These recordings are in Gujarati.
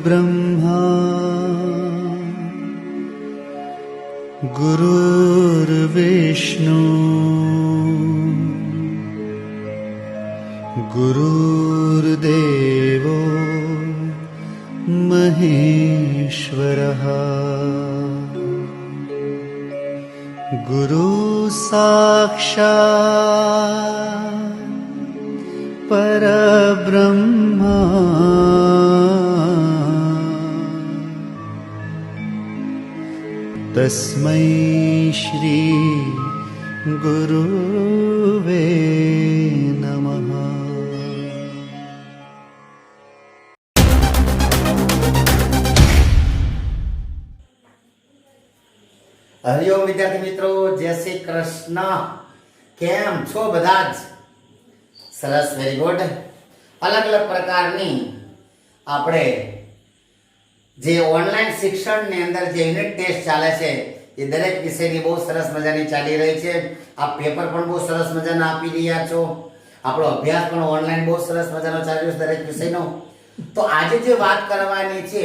ब्रह्मा गुरुर्विष्णु गुरुर्देवो महेश्वरः गुरु साक्षात् परब्रह्मा तस्मै श्री गुरुवे नमः। હરિઓમ વિદ્યાર્થી મિત્રો, જય શ્રી કૃષ્ણ. કેમ છો બધા જ? સરસ, વેરી ગુડ. અલગ અલગ પ્રકારની આપણે જે ઓનલાઈન શિક્ષણની અંદર જે યુનિટ ટેસ્ટ ચાલે છે એ દરેક વિષયની બહુ સરસ મજાની ચાલી રહી છે. આ પેપર પણ બહુ સરસ મજાના આપી રહ્યા છો. આપણો અભ્યાસ પણ ઓનલાઈન બહુ સરસ મજાનો ચાલ્યો છે દરેક વિષયનો. તો આજે જે વાત કરવાની છે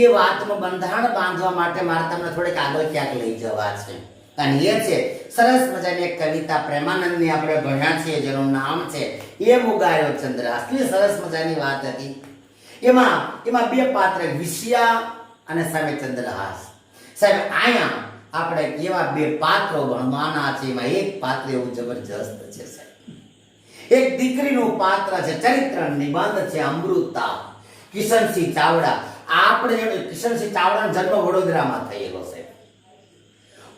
એ વાતનું બંધારણ બાંધવા માટે મારે તમને થોડીક આગળ ક્યાંક લઈ જવા છે. અને એ છે સરસ મજાની એક કવિતા પ્રેમાનંદની આપણે ભણ્યા છીએ, જેનું નામ છે એ મુગાયો ચંદ્ર. આટલી સરસ મજાની વાત હતી. એમાં બે પાત્ર, વિષયા અને સામે ચંદ્રહાસ. સાહેબ, અહીંયા આપણે એવા બે પાત્રો ભણવાના છે. એમાં એક પાત્ર એવું જબરજસ્ત છે સાહેબ. એક દીકરીનું પાત્ર છે, ચરિત્ર નિબંધ છે અમૃતા, કિશનસિંહ ચાવડા. આપણે કિશનસિંહ ચાવડાનો જન્મ વડોદરામાં થયેલો છે,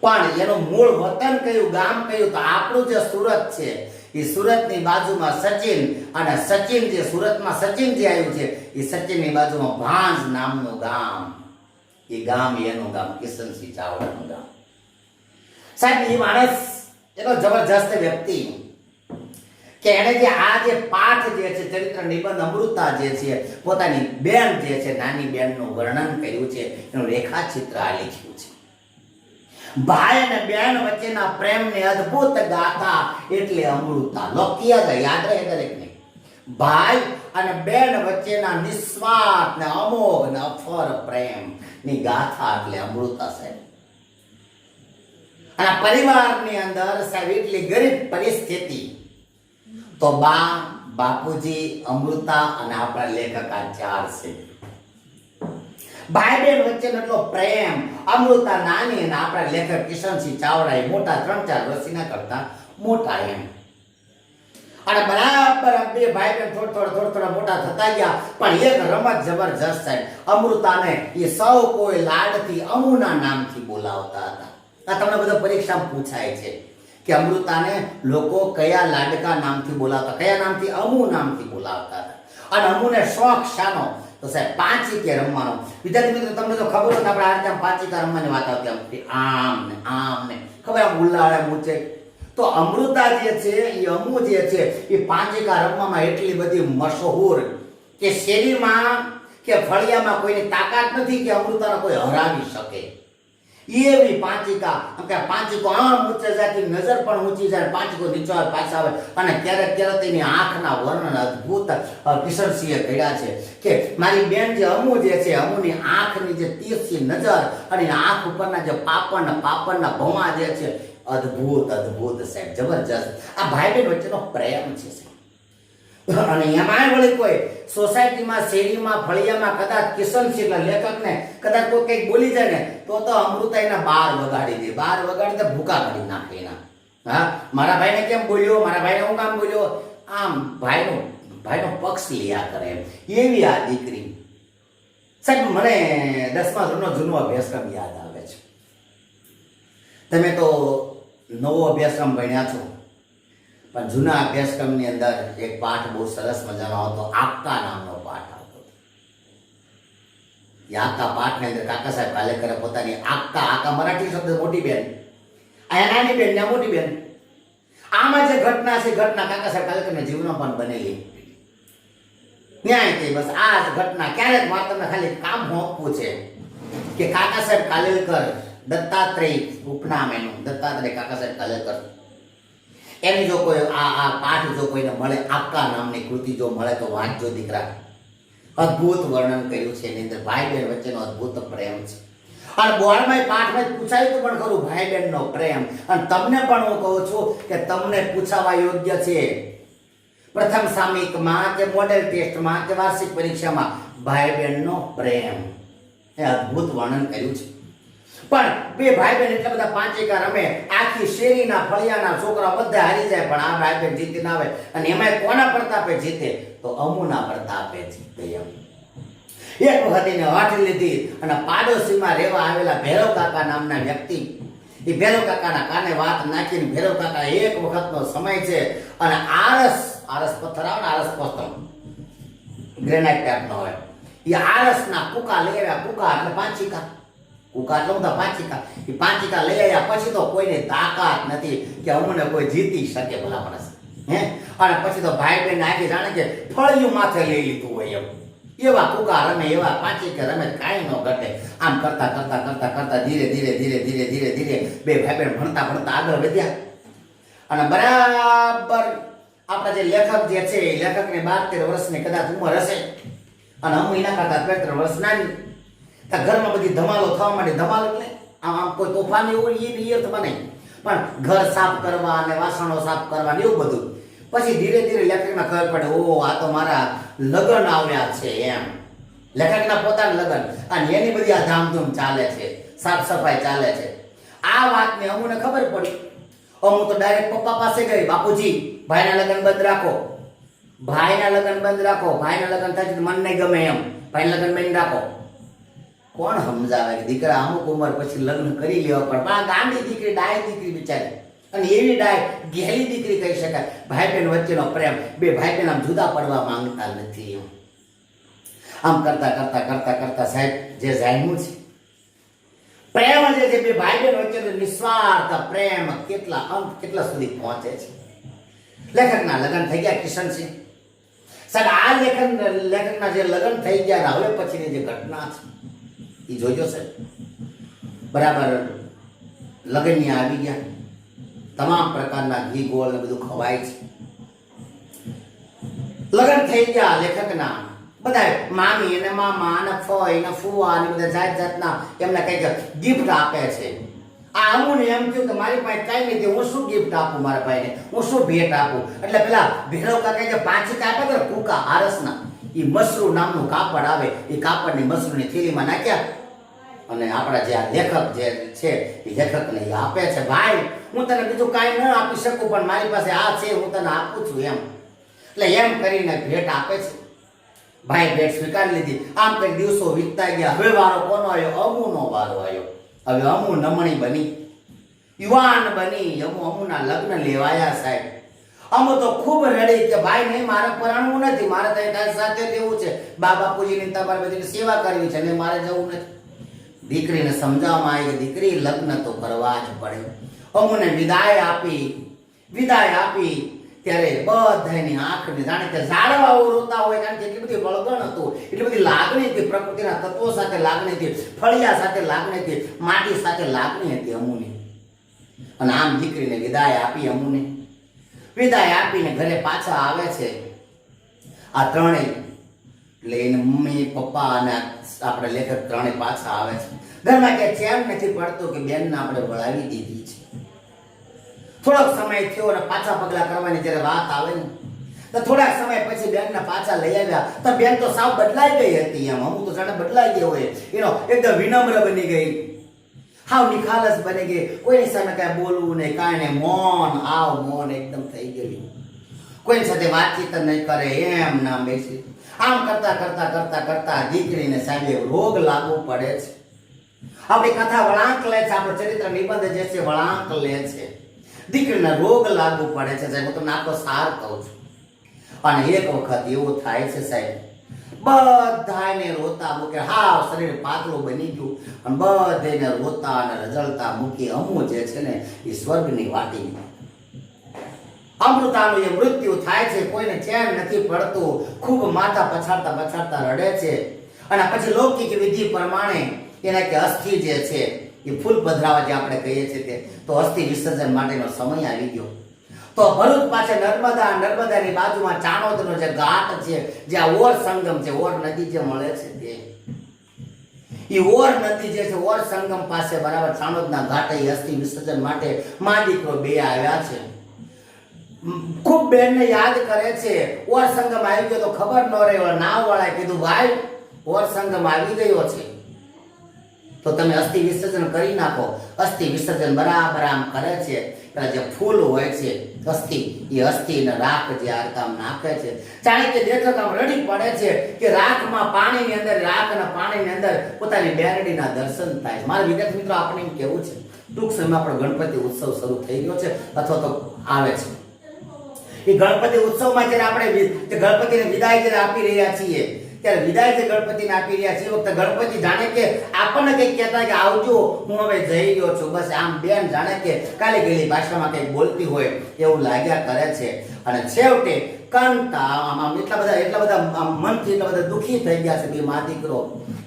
પણ એનું મૂળ વતન કયું, ગામ કયું, તો આપણું જે સુરત છે એ સુરતની બાજુમાં સચિન, અને સચિન જે સુરતમાં સચિન જે આવ્યું છે એ સચિનની બાજુમાં ભાંજ નામનું ગામ. એ ગામ એનું ગામ, કિશનસિંહ ચાવડાનું ગામ. સાહેબ, એ માણસ એનો જબરજસ્ત વ્યક્તિ કે એને જે આ જે પાઠ જે છે ચરિત્ર નિબંધ અમૃતા જે છે, પોતાની બેન જે છે નાની બેનનું વર્ણન કર્યું છે, એનું રેખાચિત્ર આ લખ્યું છે. ભાઈ અને બેન વચ્ચેના પ્રેમની અદ્ભુત ગાથા એટલે અમૃતા. લોક યાદ રહે દરેકને. ભાઈ અને બેન વચ્ચેના નિસ્વાર્થ ને અમોઘ ને અફર પ્રેમ ની ગાથા એટલે અમૃતા સાહેબ. અને પરિવારની અંદર સાહેબ એટલી ગરીબ પરિસ્થિતિ, તો બા, બાપુજી, અમૃતા અને આપણા લેખક આ ચાર છે. ભાઈ બહેન વચ્ચેનો એટલો પ્રેમ. અમૃતા નાની અને આપણા લેખક કિશનસિંહ ચાવડા એ મોટા, 3-4 વર્ષના કરતા મોટા એમ. અને બરાબર બે ભાઈ બહેન થોડા મોટા થતા ગયા. પણ એક રમત જબરજસ્ત સાહેબ. અમૃતાને એ સૌ કોઈ લાડથી અમુના નામથી બોલાવતા હતા. આ તમને બધા પરીક્ષામાં પૂછાય છે કે અમૃતાને લોકો કયા લાડકા નામથી બોલાવતા, કયા નામથી? અમુ નામથી બોલાવતા હતા. અને અમુને શોખ શાનો? તો સાહેબ પાંચિકે રમવાનો. વિદ્યાર્થી મિત્રો, તમને તો ખબર હોય આપણે આ રીતે પાંચિકા રમવાની વાત આવતી, આમ ને ખબર, આમ ઉલ્લાળે મૂચે. તો અમૃતા જે છે એ અમુ જે છે એ પાંચિકા રમવામાં એટલી બધી મશહૂર કે શેરીમાં કે ફળિયામાં કોઈની તાકાત નથી કે અમૃતાને કોઈ હરાવી શકે. એવી પાંચિકા, પાંચિકો આમ ઊંચે જાય, નજર પણ ઊંચી જાય, પાંચિકો નીચો આવે, પાછા આવે. અને ક્યારેક તેની આંખના વર્ણન અદ્ભુત કિશનસિંહે કર્યા છે કે મારી બેન જે અમુ જે છે, અમુની આંખની જે તીરછી નજર અને આંખ ઉપરના જે પાપણના ભવા જે છે, અદ્ભુત સાહેબ, જબરજસ્ત. આ ભાઈ બહેન વચ્ચેનો પ્રેમ છે સાહેબ. અને એમાં વળી કોઈ સોસાયટીમાં, શેરીમાં, ફળિયામાં કદાચ કિશનસિંહ લેખકને કદાચ કોઈ કંઈક બોલી જાય ને તો અમૃતા એના બાર વગાડી દે, ભૂકા કાઢી નાખે એના. હા, મારા ભાઈને કેમ બોલ્યો, મારા ભાઈને હું કામ બોલ્યો, આમ ભાઈનો પક્ષ લ્યા કરે એમ. એવી આ દીકરી સાહેબ. મને 10મા ધોરણનો જૂનો અભ્યાસક્રમ યાદ આવે છે. તમે તો નવો અભ્યાસક્રમ ભણ્યા છો, પણ જૂના અભ્યાસક્રમની અંદર એક પાઠ બહુ સરસ મજાનો હતો, આક્કા નામનો પાઠ આવતો. એ આક્કા પાઠની અંદર કાકા સાહેબ કાલેકરે પોતાની આક્કા મરાઠી શબ્દ મોટી બેન, અહીંયા નાની બેન, ત્યાં મોટી બેન, આમાં જે ઘટના છે, ઘટના કાકા સાહેબ કાલેકરના જીવનમાં પણ બનેલી. ન્યાય થઈ બસ આ જ ઘટના. ક્યારેક મારે તમને ખાલી કામ હોપવું છે કે કાકા સાહેબ કાલેલકર, દત્તાત્રેય ઉપનામ એનું, દત્તાત્રેય કાકા સાહેબ કાલેલકર, એની જો કોઈ આ પાઠ જો કોઈને મળે, આક્કા નામની કૃતિ જો મળે તો વાંચજો દીકરા. અદ્ભુત વર્ણન કર્યું છે એની અંદર ભાઈ બહેન વચ્ચેનો અદ્ભુત પ્રેમ છે. અને બોર્ડમાં પાઠમાં પૂછાયું તો પણ ખરું ભાઈ બહેનનો પ્રેમ. અને તમને પણ હું કહું છું કે તમને પૂછાવા યોગ્ય છે પ્રથમ સામયિકમાં કે મોડેલ ટેસ્ટમાં કે વાર્ષિક પરીક્ષામાં ભાઈ બહેનનો પ્રેમ એ અદ્ભુત વર્ણન કર્યું છે. પણ બે ભાઈ બહેન એટલા બધા પાંચિકા રમે, આખી શેરીના ફળિયાના છોકરા બધા હારી જાય, પણ આ ભાઈ બહેન જીતી ના આવે. અને એમાં કોના પ્રતાપે જીતે? તો અમુના પ્રતાપે જીતે. એમ એક વખત એને વાટી લીધી અને પાડોશીમાં રહેવા આવેલા ભૈરવ કાકા નામના વ્યક્તિ, એ ભૈરવ કાકાના કાને વાત નાખીને ભૈરવ કાકા એક વખતનો સમય છે અને આરસ પથ્થર આવે ને, આરસ પથ્થર ગ્રેનાઇટ ટાઈપનો હોય, એ આરસના કુકા લઈ આવ્યા. કુકા એટલે પાંચિકા, કુકા એટલે બધા પાંચિકા. એ પાંચિકા લઈ આવ્યા પછી તો કોઈને તાકાત નથી કે અમને કોઈ જીતી શકે ભલા માણસ. અને પછી તો ભાઈ બહેન આખી જાણે કે ફળિયું માથે લઈ લીધું હોય એમ. એવા કુકા રમે, એવા પાંચિકા રમે, કાંઈ ન ઘટે. આમ કરતા કરતા કરતા કરતા ધીરે ધીરે ધીરે ધીરે ધીરે ધીરે બે ભાઈ બહેન ભણતા ભણતા આગળ વધ્યા. અને બરાબર આપણા જે લેખક જે છે એ લેખકને 12-13 વર્ષની કદાચ ઉંમર હશે અને હું એના કરતા 13 વર્ષ નાની. ઘરમાં બધી ધમાલો થવા માંડી. ધમાલો એટલે આમ કોઈ તોફાન એવું એ અર્થમાં નહીં, પણ ઘર સાફ કરવા અને વાસણો સાફ કરવા એવું બધું. પછી ધીરે ધીરે લેખકને ખબર પડે, ઓ આ તો મારા લગ્ન આવ્યા છે એમ. લેખકના પોતાના લગ્ન અને એની બધી આ ધામધૂમ ચાલે છે, સાફ સફાઈ ચાલે છે. આ વાતને અમુને ખબર પડી. અમુ તો ડાયરેક્ટ પપ્પા પાસે ગઈ, બાપુજી ભાઈના લગ્ન બંધ રાખો, ભાઈના લગ્ન બંધ રાખો, ભાઈના લગ્ન થાય તો મન નહીં ગમે એમ, ભાઈના લગ્ન બંધ રાખો. કોણ સમજાવે કે દીકરા અમુક ઉંમર પછી લગ્ન કરી લેવા પડે. પણ આ ગાંડી દીકરી, ડાય દીકરી બિચારી, અને એવી ડાય ગેલી દીકરી કહી શકાય. ભાઈ બહેન વચ્ચેનો પ્રેમ, બે ભાઈ બહેન આમ જુદા પડવા માંગતા નથી એમ. આમ કરતા કરતા કરતા કરતા સાહેબ જે જાણ્યું છે પ્રેમ જે છે બે ભાઈ બહેન વચ્ચેનો નિસ્વાર્થ પ્રેમ કેટલા સુધી પહોંચે છે. લેખકના લગ્ન થઈ ગયા કિશનસિંહ સાહેબ. આ લેખકના જે લગ્ન થઈ ગયા હવે પછીની જે ઘટના છે એ જોજો સાહેબ. બરાબર લગ્નની આવી ગયા, તમામ પ્રકારના ઘી ગોળ ને બધું ખવાય છે. લગ્ન થઈ ગયા લેખકના, બધા મામી અને મામા અને ફોઈ અને ફુવા અને બધા જાત જાતના એમને કંઈક ગિફ્ટ આપે છે. આ અમુને એમ થયું કે મારી પાસે કાંઈ નથી, હું શું ગિફ્ટ આપું મારા ભાઈને, હું શું ભેટ આપું? એટલે પેલા ભૈરવ કાકા જે પાંચિકા આપે તો કુકા આરસના, એ મસરૂ નામનું કાપડ આવે, એ કાપડની મસરૂની થેલીમાં નાખ્યા અને આપણા જે આ લેખક જે છે એ લેખકને એ આપે છે. ભાઈ હું તને બીજું કાંઈ ન આપી શકું, પણ મારી પાસે આ છે, હું તને આપું છું એમ. એટલે એમ કરીને ભેટ આપે છે. ભાઈ ભેટ સ્વીકારી લીધી. આમ કઈ દિવસો વીતતા ગયા. હવે વારો કોનો આવ્યો? અમુનો વારો આવ્યો. હવે અમુ નમણી બની, યુવાન બની. અમુના લગ્ન લેવાયા સાહેબ. અમુ તો ખૂબ રડી કે ભાઈ નહીં, મારે પરાણવું નથી, મારે તારી સાથે રહેવું છે, બા બાપુજીની તમારે બધી સેવા કરવી છે ને મારે જવું નથી. દીકરીને સમજાવવામાં આવી કે દીકરી લગ્ન તો કરવા જ પડે. અમુને વિદાય આપી ત્યારે બધાની આંખને જાણે કે ઝાડવાઓ રોતા હોય, કારણ કે એટલી બધી વળગણ હતું, એટલી બધી લાગણી હતી, પ્રકૃતિના તત્વો સાથે લાગણી હતી, ફળિયા સાથે લાગણી હતી, માટી સાથે લાગણી હતી અમુની. અને આમ દીકરીને વિદાય આપી. અમુને વિદાય આપીને ઘરે પાછા આવે છે આ ત્રણેય. એટલે એને મમ્મી પપ્પા અને આપણે લેખક ત્રણેય પાછા આવે છે. ઘરમાં કે ચેન નથી પડતું કે બેનને આપણે વળાવી દીધી છે. થોડોક સમય થયો અને પાછા પગલા કરવાની જ્યારે વાત આવે ને તો થોડાક સમય પછી બેનને પાછા લઈ આવ્યા તો બેન તો સાવ બદલાઈ ગઈ હતી એમ. અમુક તો જાણે બદલાઈ ગયો હોય, એનો એકદમ વિનમ્ર બની ગઈ, હાવ નિખાલસ બની ગઈ. કોઈની સામે કાંઈ બોલવું નહીં, કાંઈ નહીં, મૌન એકદમ થઈ ગયું. કોઈની સાથે વાતચીત નહીં કરે, એમ નામ બેસી. આમ કરતા કરતા કરતા કરતા દીકરીને સાહેબ રોગ લાગુ પડે છે. આપણી કથા વળાંક લે છે, આપણો ચરિત્ર નિબંધ જે છે વળાંક લે છે. દીકરીને રોગ લાગુ પડે છે સાહેબ. હું તમને આખો સાર કહું છું. અને એક વખત એવું થાય છે સાહેબ, બધાને રોતા મૂકે, હાવ શરીર પાતળું બની ગયું અને બધાને રોતા અને રજળતા મૂકી. અમુ જે છે ને એ સ્વર્ગની વાટી, અમૃતાનું એ મૃત્યુ થાય છે. કોઈને ચેન નથી પડતું, ખૂબ માથા પછાડતા રડે છે. અને પછી લૌકિક વિધિ પ્રમાણે એના કે અસ્થિ જે છે એ ફૂલ પધરાવા જે આપણે કહીએ છીએ તે, તો અસ્થિ વિસર્જન માટેનો સમય આવી ગયો. તો ભરૂચ પાસે નર્મદાની બાજુમાં ચાણોદનો જે ઘાટ છે, જ્યાં ઓર સંગમ છે, ઓર નદી જે મળે છે તે ઈ ઓર નદી જે છે, ઓર સંગમ પાસે બરાબર ચાણોદના ઘાટે અસ્થિ વિસર્જન માટે મા દીકરો બે આવ્યા છે. ખૂબ બેનને યાદ કરે છે. ઓર સંગમ આવી ગયો તો ખબર ન રહી. નાવ વાળાએ કીધું ભાઈ ઓર સંગમ આવી ગયો છે તો તમે અસ્થિ વિસર્જન કરી નાખો. અસ્થિ વિસર્જન બરાબર આમ કરે છે. પેલા જે ફૂલ હોય છે અસ્થિ, એ અસ્થિ ને રાખ જે આમ નાખે છે. જાણે કે દેખક આમ રડી પડે છે કે રાખમાં પાણીની અંદર, રાખ અને પાણીની અંદર પોતાની બેરડીના દર્શન થાય છે. મારા વિદ્યાર્થી મિત્રો, આપણે એમ કેવું છે ટૂંક સમયમાં આપણો ગણપતિ ઉત્સવ શરૂ થઈ ગયો છે અથવા તો આવે છે. એ ગણપતિ ઉત્સવમાં જ્યારે આપણે ગણપતિને વિદાય જ્યારે આપી રહ્યા છીએ, ત્યારે વિદાય જે ગણપતિને આપી રહ્યા છીએ, વખતે ગણપતિ જાણે કે આપણને કંઈક કહેતા કે આવજો, હું હવે જઈ રહ્યો છું. બસ આમ બેન જાણે કે કાલી ગયેલી ભાષામાં કંઈક બોલતી હોય એવું લાગ્યા કરે છે. અને છેવટે એટલા બધા મનથી એટલા બધા દુઃખી થઈ ગયા છે કે મા દીકરો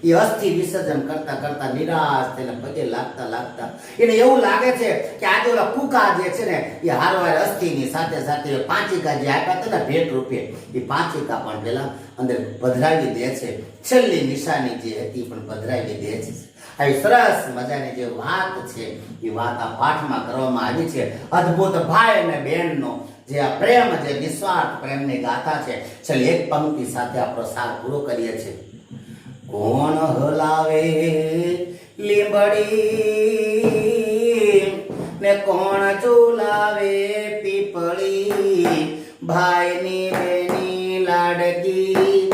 એ અસ્થિ વિસર્જન કરતા કરતા નિરાશ થઈને પગે લાગતા એને એવું લાગે છે કે આજે ઓલા કુકા જે છે ને એ હારવાર અસ્થિની સાથે સાથે પાંચિકા જે આપ્યા હતા ને ભેટ રૂપે, એ પાંચિકા પણ પેલા અંદર પધરાવી દે છે. છેલ્લી નિશાની જે હતી પણ પધરાવી દે છે. આવી સરસ મજાની જે વાત છે એ વાત આ પાઠમાં કરવામાં આવી છે. અદ્ભુત ભાઈ અને બહેનનો જે આ પ્રેમ, જે નિસ્વાર્થ પ્રેમની ગાથા છે. છેલ્લી એક પંક્તિ સાથે આપણો સાર પૂરો કરીએ છીએ. કોણ હલાવે લીંબડી ને કોણ ઝુલાવે પીપળી, ભાઈની બેની લાડકી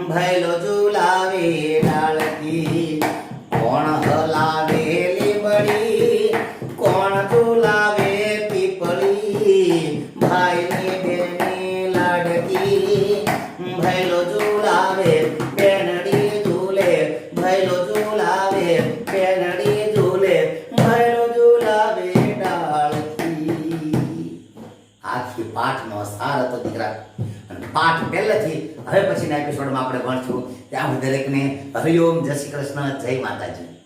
ભૈલો ઝુલાવે ડાળકી. કોણ હલાવે લીંબડી, કોણ ઝુલાવે પીપળી, ભાઈની બેની લાડકી ભૈલો ઝુલાવે બેનડી ઝૂલે, ભૈલો ઝુલાવે બેનડી ઝૂલે, ભૈલો ઝુલાવે ડાળકી. આખી પાઠનો સાર હતો દીકરા. અને પાઠ પહેલેથી હવે પછીના એપિસોડમાં આપણે ભણશું. ત્યાં દરેકને હરિઓમ, જય શ્રી કૃષ્ણ, જય માતાજી.